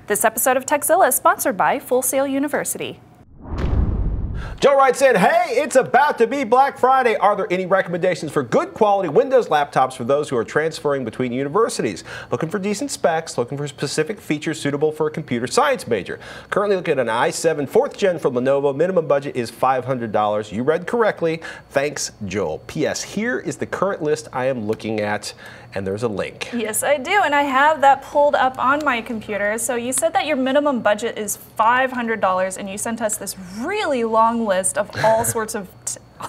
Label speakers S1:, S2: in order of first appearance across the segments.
S1: This episode of Tekzilla is sponsored by Full Sail University.
S2: Joe writes in, hey, it's about to be Black Friday. Are there any recommendations for good quality Windows laptops for those who are transferring between universities? Looking for decent specs, looking for specific features suitable for a computer science major. Currently looking at an i7 4th gen from Lenovo. Minimum budget is $500. You read correctly. Thanks, Joel. P.S. Here is the current list I am looking at, and there's a link.
S1: Yes, I do, and I have that pulled up on my computer. So you said that your minimum budget is $500, and you sent us this really long list of all sorts of,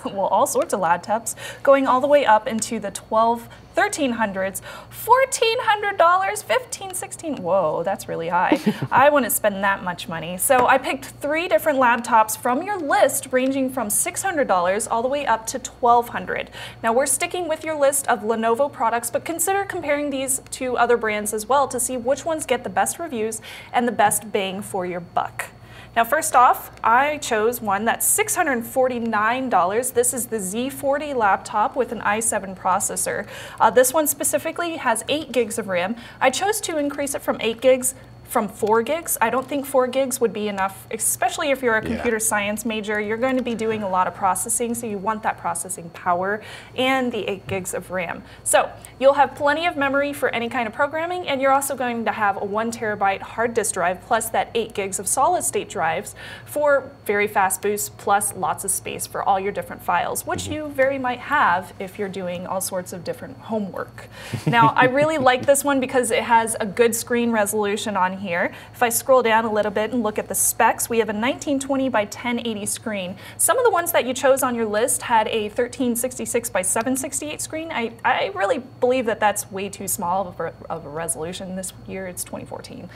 S1: all sorts of laptops, going all the way up into the $1,300s, $1,400, $1,500, $1,600. Whoa, that's really high. I wouldn't spend that much money. So I picked 3 different laptops from your list, ranging from $600 all the way up to $1,200. Now we're sticking with your list of Lenovo products, but consider comparing these to other brands as well to see which ones get the best reviews and the best bang for your buck. Now first off, I chose one that's $649. This is the Z40 laptop with an i7 processor. This one specifically has 8 gigs of RAM. I chose to increase it from 8 gigs from 4 gigs. I don't think 4 gigs would be enough, especially if you're a computer science major. You're going to be doing a lot of processing, so you want that processing power and the 8 gigs of RAM. So you'll have plenty of memory for any kind of programming, and you're also going to have a 1 terabyte hard disk drive plus that 8 gigs of solid state drives for very fast boost plus lots of space for all your different files, which you very might have if you're doing all sorts of different homework. Now, I really like this one because it has a good screen resolution on here. If I scroll down a little bit and look at the specs, we have a 1920 by 1080 screen. Some of the ones that you chose on your list had a 1366 by 768 screen. I really believe that that's way too small of a resolution. This year it's 2014.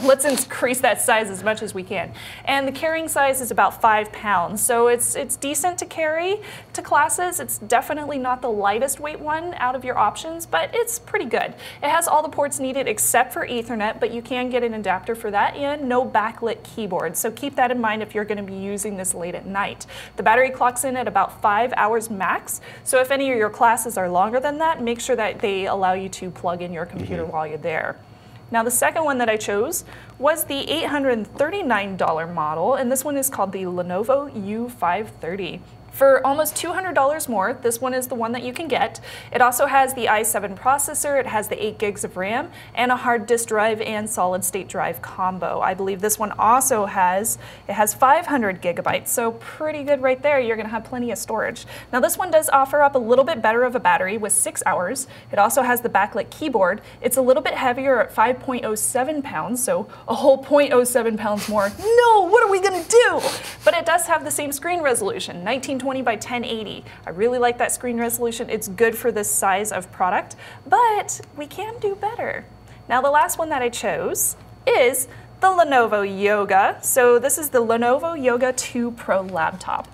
S1: Let's increase that size as much as we can. And the carrying size is about 5 pounds, so it's decent to carry to classes. It's definitely not the lightest weight one out of your options, but it's pretty good. It has all the ports needed except for Ethernet, but you can get an adapter for that, and no backlit keyboard. So keep that in mind if you're going to be using this late at night. The battery clocks in at about 5 hours max. So if any of your classes are longer than that, make sure that they allow you to plug in your computer while you're there. Now the second one that I chose was the $839 model, and this one is called the Lenovo U530. For almost $200 more, this one is the one that you can get. It also has the i7 processor, it has the 8 gigs of RAM, and a hard disk drive and solid state drive combo. I believe this one also has 500 gigabytes, so pretty good right there. You're gonna have plenty of storage. Now this one does offer up a little bit better of a battery with 6 hours. It also has the backlit keyboard. It's a little bit heavier at 5.07 pounds, so a whole 0.07 pounds more. No, what are we gonna do? But it does have the same screen resolution, 1920 by 1080. I really like that screen resolution. It's good for this size of product, but we can do better. Now the last one that I chose is the Lenovo Yoga. So this is the Lenovo Yoga 2 Pro laptop.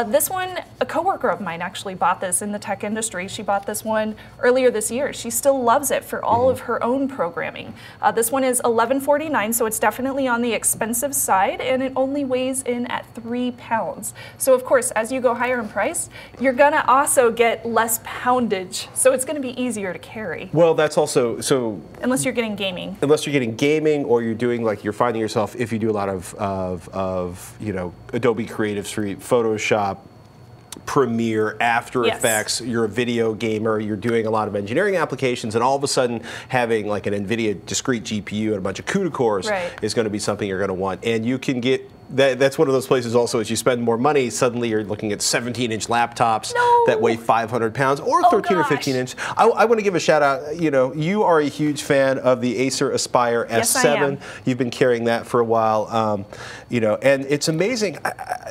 S1: This one, a coworker of mine actually bought this in the tech industry. She bought this one earlier this year. She still loves it for all of her own programming. This one is $1149, so it's definitely on the expensive side, and it only weighs in at 3 pounds. So of course, as you go higher in price, you're gonna also get less poundage, so it's gonna be easier to carry.
S2: Well, that's also, so...
S1: Unless you're getting gaming.
S2: Unless you're getting gaming, or you're doing like you're finding yourself, if you do a lot of you know, Adobe Creative Suite, Photoshop, Premiere, After Effects, you're a video gamer, you're doing a lot of engineering applications, and all of a sudden having like an NVIDIA discrete GPU and a bunch of CUDA cores is going to be something you're going to want. And you can get, that's one of those places also, as you spend more money, suddenly you're looking at 17-inch laptops that weigh 500 pounds, or 13 or 15-inch. I want to give a shout out, you know, you are a huge fan of the Acer Aspire S7.
S1: Yes, I am.
S2: You've been carrying that for a while, you know, and it's amazing.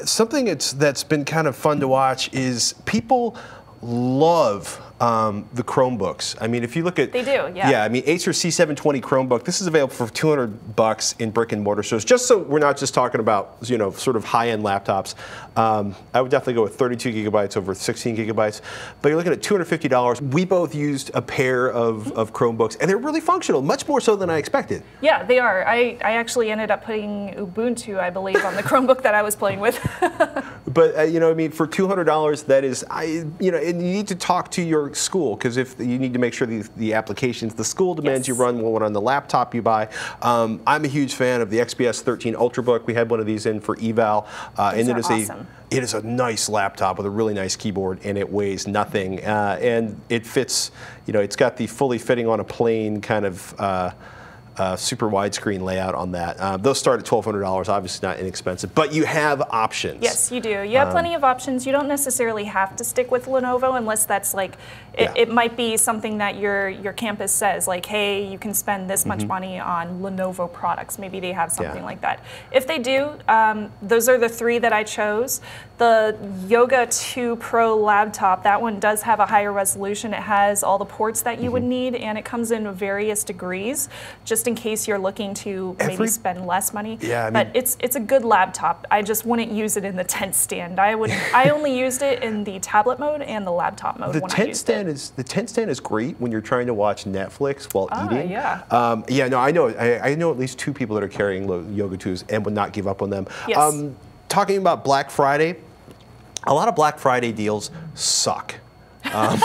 S2: Something that's been kind of fun to watch is people love the Chromebooks. I mean, if you look at...
S1: They do, yeah.
S2: Yeah, I mean, Acer C720 Chromebook, this is available for $200 in brick and mortar stores. Just so we're not just talking about, you know, sort of high-end laptops. I would definitely go with 32 gigabytes over 16 gigabytes. But you're looking at $250. We both used a pair of Chromebooks, and they're really functional, much more so than I expected.
S1: Yeah, they are. I actually ended up putting Ubuntu, I believe, on the Chromebook that I was playing with.
S2: But you know, I mean, for $200, that is, you know, and you need to talk to your school, because if you need to make sure the applications the school demands you run will run on the laptop you buy. I'm a huge fan of the XPS 13 Ultrabook. We had one of these in for eval, and it is
S1: awesome.
S2: It is a nice laptop with a really nice keyboard, and it weighs nothing, and it fits. You know, it's got the fully fitting on a plane kind of. Super widescreen layout on that. Those start at $1,200, obviously not inexpensive, but you have options.
S1: Yes, you do. You have plenty of options. You don't necessarily have to stick with Lenovo unless that's like, it might be something that your campus says, like, hey, you can spend this much money on Lenovo products. Maybe they have something like that. If they do, those are the three that I chose. The Yoga 2 Pro laptop, that one does have a higher resolution. It has all the ports that you would need, and it comes in various degrees, just in case you're looking to maybe spend less money.
S2: Yeah, I mean,
S1: but it's a good laptop. I just wouldn't use it in the tent stand. I only used it in the tablet mode and the laptop mode.
S2: The tent stand is great when you're trying to watch Netflix while eating.
S1: Yeah.
S2: Yeah. No, I know at least 2 people that are carrying Yoga 2s and would not give up on them.
S1: Yes.
S2: Talking about Black Friday, a lot of Black Friday deals suck. I'm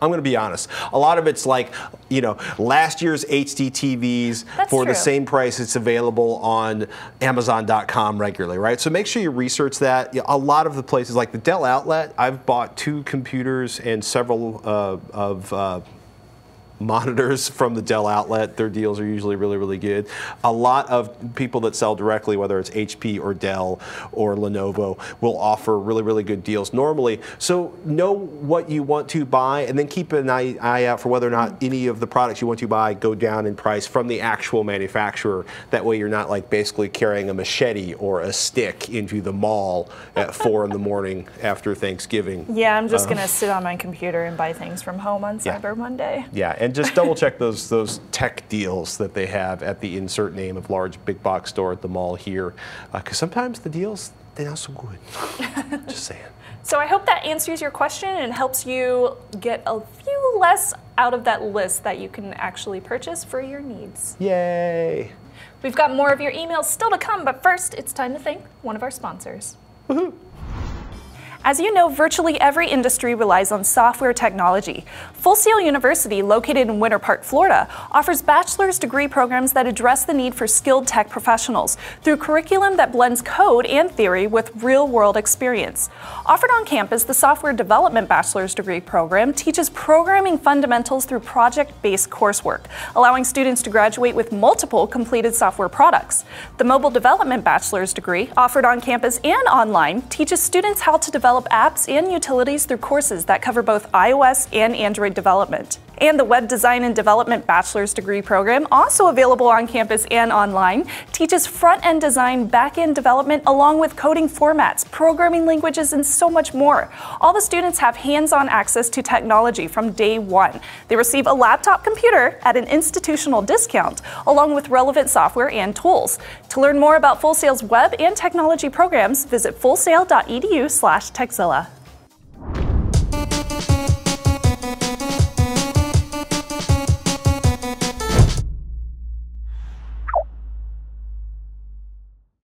S2: going to be honest. A lot of it's like, you know, last year's HD TVs for the same price it's available on Amazon.com regularly, right? So make sure you research that. A lot of the places, like the Dell outlet, I've bought 2 computers and several monitors from the Dell outlet. Their deals are usually really, really good. A lot of people that sell directly, whether it's HP or Dell or Lenovo, will offer really, really good deals normally. So know what you want to buy, and then keep an eye out for whether or not any of the products you want to buy go down in price from the actual manufacturer. That way you're not like basically carrying a machete or a stick into the mall at 4 in the morning after Thanksgiving.
S1: Yeah, I'm just going to sit on my computer and buy things from home on Cyber Monday.
S2: Yeah, and just double check those tech deals that they have at the insert name of large big box store at the mall here, because sometimes the deals, they're not so good. Just saying.
S1: So I hope that answers your question and helps you get a few less out of that list that you can actually purchase for your needs.
S2: Yay!
S1: We've got more of your emails still to come, but first it's time to thank one of our sponsors. Woohoo! As you know, virtually every industry relies on software technology. Full Sail University, located in Winter Park, Florida, offers bachelor's degree programs that address the need for skilled tech professionals through curriculum that blends code and theory with real-world experience. Offered on campus, the Software Development Bachelor's Degree program teaches programming fundamentals through project-based coursework, allowing students to graduate with multiple completed software products. The Mobile Development Bachelor's Degree, offered on campus and online, teaches students how to develop apps and utilities through courses that cover both iOS and Android development. And the Web Design and Development Bachelor's Degree program, also available on campus and online, teaches front-end design, back-end development, along with coding formats, programming languages, and so much more. All the students have hands-on access to technology from day one. They receive a laptop computer at an institutional discount, along with relevant software and tools. To learn more about Full Sail's web and technology programs, visit fullsail.edu/Tekzilla.